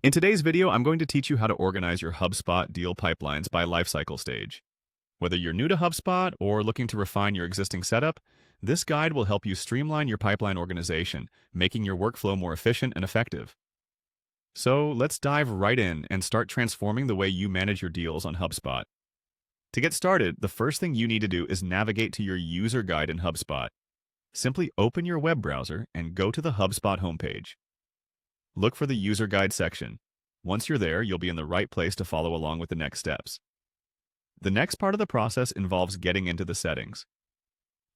In today's video, I'm going to teach you how to organize your HubSpot deal pipelines by lifecycle stage. Whether you're new to HubSpot or looking to refine your existing setup, this guide will help you streamline your pipeline organization, making your workflow more efficient and effective. So let's dive right in and start transforming the way you manage your deals on HubSpot. To get started, the first thing you need to do is navigate to your user guide in HubSpot. Simply open your web browser and go to the HubSpot homepage. Look for the user guide section. Once you're there, you'll be in the right place to follow along with the next steps. The next part of the process involves getting into the settings.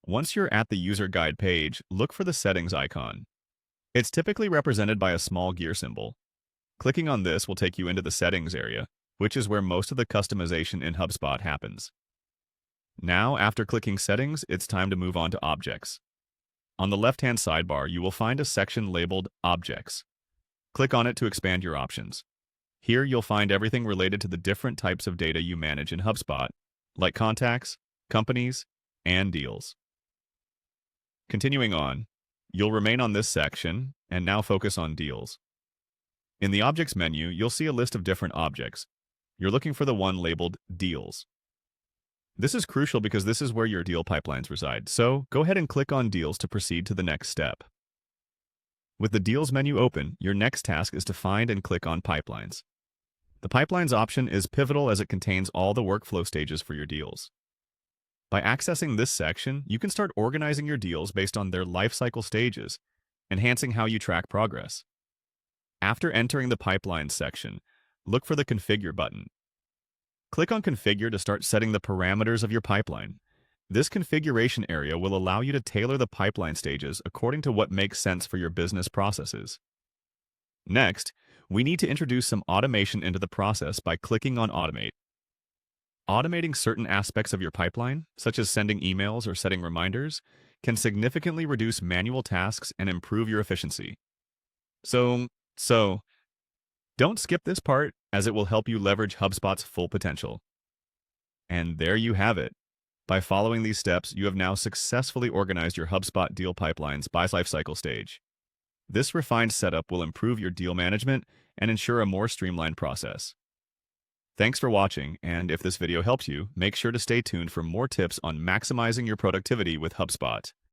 Once you're at the user guide page, look for the settings icon. It's typically represented by a small gear symbol. Clicking on this will take you into the settings area, which is where most of the customization in HubSpot happens. Now, after clicking settings, it's time to move on to objects. On the left-hand sidebar, you will find a section labeled Objects. Click on it to expand your options. Here you'll find everything related to the different types of data you manage in HubSpot, like contacts, companies, and deals. Continuing on, you'll remain on this section and now focus on deals. In the Objects menu, you'll see a list of different objects. You're looking for the one labeled Deals. This is crucial because this is where your deal pipelines reside, so go ahead and click on Deals to proceed to the next step. With the Deals menu open, your next task is to find and click on Pipelines. The Pipelines option is pivotal as it contains all the workflow stages for your deals. By accessing this section, you can start organizing your deals based on their lifecycle stages, enhancing how you track progress. After entering the Pipelines section, look for the Configure button. Click on Configure to start setting the parameters of your pipeline. This configuration area will allow you to tailor the pipeline stages according to what makes sense for your business processes. Next, we need to introduce some automation into the process by clicking on Automate. Automating certain aspects of your pipeline, such as sending emails or setting reminders, can significantly reduce manual tasks and improve your efficiency. So, don't skip this part, as it will help you leverage HubSpot's full potential. And there you have it. By following these steps, you have now successfully organized your HubSpot deal pipelines by lifecycle stage. This refined setup will improve your deal management and ensure a more streamlined process. Thanks for watching, and if this video helped you, make sure to stay tuned for more tips on maximizing your productivity with HubSpot.